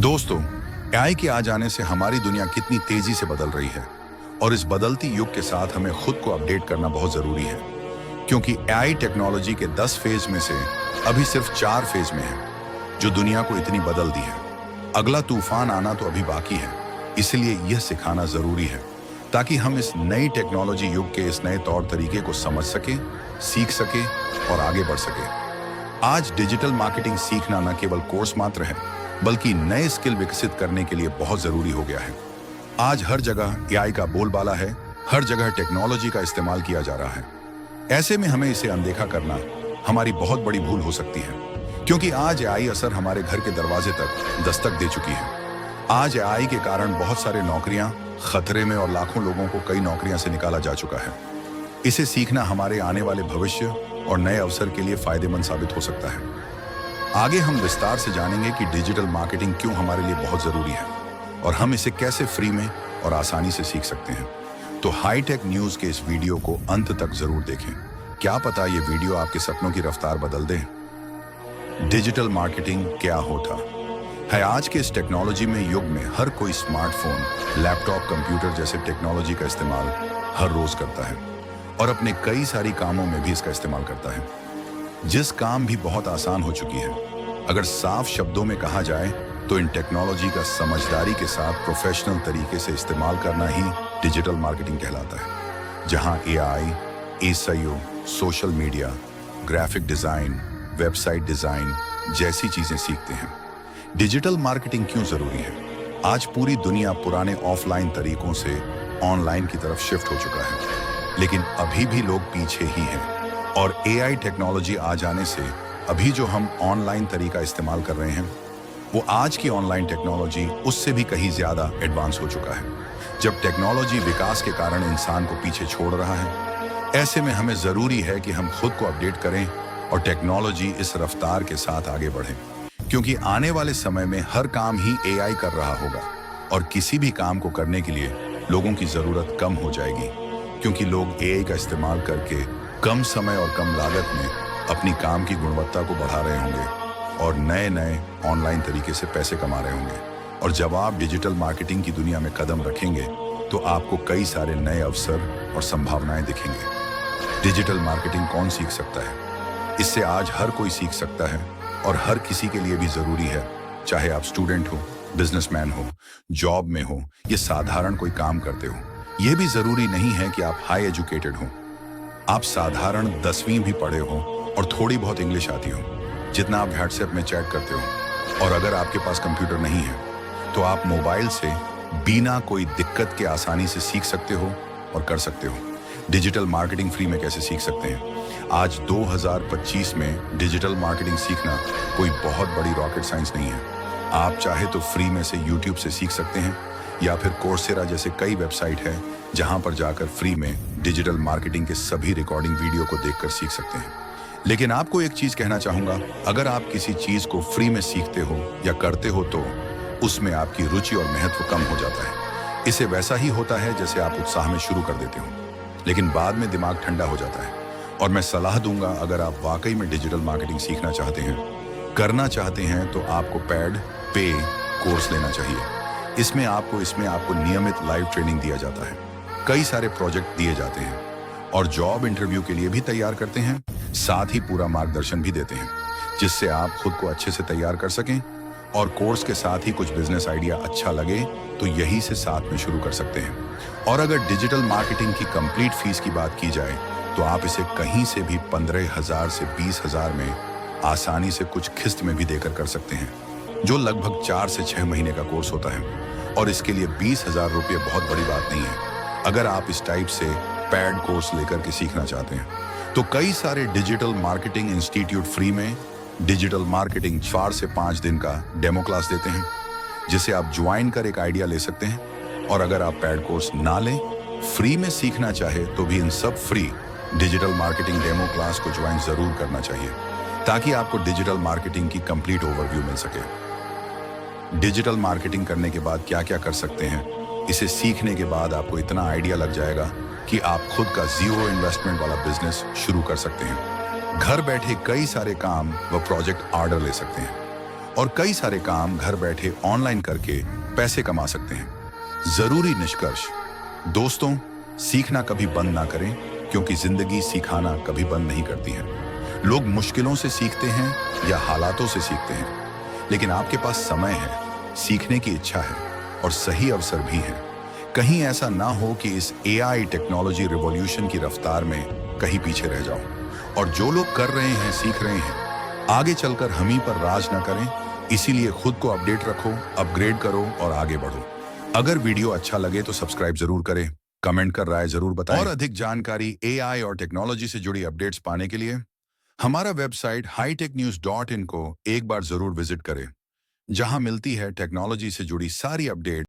दोस्तों, एआई के आ जाने से हमारी दुनिया कितनी तेजी से बदल रही है और इस बदलती युग के साथ हमें खुद को अपडेट करना बहुत जरूरी है, क्योंकि एआई टेक्नोलॉजी के 10 फेज में से अभी सिर्फ 4 फेज में है, जो दुनिया को इतनी बदल दी है। अगला तूफान आना तो अभी बाकी है, इसलिए यह सिखाना जरूरी है ताकि हम इस नई टेक्नोलॉजी युग के इस नए तौर तरीके को समझ सके, सीख सके और आगे बढ़ सके। आज डिजिटल मार्केटिंग सीखना न केवल कोर्स मात्र है, बल्कि नए स्किल विकसित करने के लिए बहुत जरूरी हो गया है। आज हर जगह एआई का बोलबाला है, हर जगह टेक्नोलॉजी का इस्तेमाल किया जा रहा है। ऐसे में हमें इसे अनदेखा करना हमारी बहुत बड़ी भूल हो सकती है, क्योंकि आज एआई असर हमारे घर के दरवाजे तक दस्तक दे चुकी है। आज एआई के कारण बहुत सारे नौकरियां खतरे में और लाखों लोगों को कई नौकरियां से निकाला जा चुका है। इसे सीखना हमारे आने वाले भविष्य और नए अवसर के लिए फायदेमंद साबित हो सकता है। आगे हम विस्तार से जानेंगे कि डिजिटल मार्केटिंग क्यों हमारे लिए बहुत जरूरी है और हम इसे कैसे फ्री में और आसानी से सीख सकते हैं। तो हाईटेक न्यूज के इस वीडियो को अंत तक जरूर देखें। क्या पता ये वीडियो आपके सपनों की रफ्तार बदल दे। डिजिटल मार्केटिंग क्या होता है? आज के इस टेक्नोलॉजी में युग में हर कोई स्मार्टफोन, लैपटॉप, कंप्यूटर जैसे टेक्नोलॉजी का इस्तेमाल हर रोज करता है और अपने कई सारी कामों में भी इसका इस्तेमाल करता है, जिस काम भी बहुत आसान हो चुकी है। अगर साफ शब्दों में कहा जाए तो इन टेक्नोलॉजी का समझदारी के साथ प्रोफेशनल तरीके से इस्तेमाल करना ही डिजिटल मार्केटिंग कहलाता है, जहां AI, SEO, social media, graphic design, website design जैसी चीजें सीखते हैं। डिजिटल मार्केटिंग क्यों जरूरी है? आज पूरी दुनिया पुराने ऑफलाइन तरीकों से ऑनलाइन की तरफ शिफ्ट हो चुका है, लेकिन अभी भी लोग पीछे ही हैं और एआई टेक्नोलॉजी आ जाने से अभी जो हम ऑनलाइन तरीका इस्तेमाल कर रहे हैं, वो आज की ऑनलाइन टेक्नोलॉजी उससे भी कहीं ज्यादा एडवांस हो चुका है। जब टेक्नोलॉजी विकास के कारण इंसान को पीछे छोड़ रहा है, ऐसे में हमें जरूरी है कि हम खुद को अपडेट करें और टेक्नोलॉजी इस रफ्तार के साथ आगे बढ़े, क्योंकि आने वाले समय में हर काम ही एआई कर रहा होगा और किसी भी काम को करने के लिए लोगों की जरूरत कम हो जाएगी, क्योंकि लोग एआई का इस्तेमाल करके कम समय और कम लागत में अपनी काम की गुणवत्ता को बढ़ा रहे होंगे और नए नए ऑनलाइन तरीके से पैसे कमा रहे होंगे। और जब आप डिजिटल मार्केटिंग की दुनिया में कदम रखेंगे तो आपको कई सारे नए अवसर और संभावनाएं दिखेंगे। डिजिटल मार्केटिंग कौन सीख सकता है? इससे आज हर कोई सीख सकता है और हर किसी के लिए भी जरूरी है, चाहे आप स्टूडेंट हो, बिजनेसमैन हो, जॉब में हो या साधारण कोई काम करते हो। यह भी जरूरी नहीं है कि आप हाई एजुकेटेड हो। आप साधारण 10वीं भी पढ़े हो और थोड़ी बहुत इंग्लिश आती हो, जितना आप व्हाट्सएप में चैट करते हो। और अगर आपके पास कंप्यूटर नहीं है तो आप मोबाइल से बिना कोई दिक्कत के आसानी से सीख सकते हो और कर सकते हो। डिजिटल मार्केटिंग फ्री में कैसे सीख सकते हैं? आज 2025 में डिजिटल मार्केटिंग सीखना कोई बहुत बड़ी रॉकेट साइंस नहीं है। आप चाहे तो फ्री में से यूट्यूब से सीख सकते हैं या फिर कोर्सेरा जैसे कई वेबसाइट है जहां पर जाकर फ्री में डिजिटल मार्केटिंग के सभी रिकॉर्डिंग वीडियो को देखकर सीख सकते हैं। लेकिन आपको एक चीज कहना चाहूंगा, अगर आप किसी चीज को फ्री में सीखते हो या करते हो तो उसमें आपकी रुचि और महत्व कम हो जाता है। इसे वैसा ही होता है जैसे आप उत्साह में शुरू कर देते हो, लेकिन बाद में दिमाग ठंडा हो जाता है। और मैं सलाह दूंगा, अगर आप वाकई में डिजिटल मार्केटिंग सीखना चाहते हैं, करना चाहते हैं, तो आपको पेड पे कोर्स लेना चाहिए। इसमें आपको नियमित लाइव ट्रेनिंग दिया जाता है, कई सारे प्रोजेक्ट दिए जाते हैं और जॉब इंटरव्यू के लिए भी तैयार करते हैं, साथ ही पूरा मार्गदर्शन भी देते हैं, जिससे आप खुद को अच्छे से तैयार कर सकें। और कोर्स के साथ ही कुछ बिजनेस आइडिया अच्छा लगे तो यही से साथ में शुरू कर सकते हैं। और अगर डिजिटल मार्केटिंग की कंप्लीट फीस की बात की जाए तो आप इसे कहीं से भी 15,000 से 20,000 में आसानी से कुछ किस्त में भी देकर कर सकते हैं, जो लगभग 4 से 6 महीने का कोर्स होता है। और इसके लिए 20,000 रुपये बहुत बड़ी बात नहीं है। अगर आप इस टाइप से पैड कोर्स लेकर के सीखना चाहते हैं तो कई सारे डिजिटल मार्केटिंग इंस्टीट्यूट फ्री में डिजिटल मार्केटिंग 4 से 5 दिन का डेमो क्लास देते हैं, जिसे आप ज्वाइन कर एक आइडिया ले सकते हैं। और अगर आप पैड कोर्स ना लें, फ्री में सीखना चाहे तो भी इन सब free digital marketing demo class को ज्वाइन जरूर करना चाहिए, ताकि आपको डिजिटल मार्केटिंग की कंप्लीट ओवरव्यू मिल सके। डिजिटल मार्केटिंग करने के बाद क्या क्या कर सकते हैं, इसे सीखने के बाद आपको इतना आइडिया लग जाएगा कि आप खुद का 0 इन्वेस्टमेंट वाला बिजनेस शुरू कर सकते हैं। घर बैठे कई सारे काम व प्रोजेक्ट ऑर्डर ले सकते हैं और कई सारे काम घर बैठे ऑनलाइन करके पैसे कमा सकते हैं। जरूरी निष्कर्ष, दोस्तों, सीखना कभी बंद ना करें, क्योंकि जिंदगी सिखाना कभी बंद नहीं करती है। लोग मुश्किलों से सीखते हैं या हालातों से सीखते हैं, लेकिन आपके पास समय है, सीखने की इच्छा है और सही अवसर भी है। कहीं ऐसा ना हो कि इस एआई टेक्नोलॉजी रिवॉल्यूशन की रफ्तार में कहीं पीछे रह जाओ। और जो लोग कर रहे हैं, सीख रहे हैं, आगे चलकर हम ही पर राज न करें। इसीलिए खुद को अपडेट रखो, अपग्रेड करो और आगे बढ़ो। अगर वीडियो अच्छा लगे तो सब्सक्राइब जरूर करें, कमेंट कर राय जरूर बताएं। और अधिक जानकारी एआई और टेक्नोलॉजी से जुड़ी अपडेट्स पाने के लिए हमारा वेबसाइट hitechnews.in को एक बार जरूर विजिट करें, जहां मिलती है टेक्नोलॉजी से जुड़ी सारी अपडेट।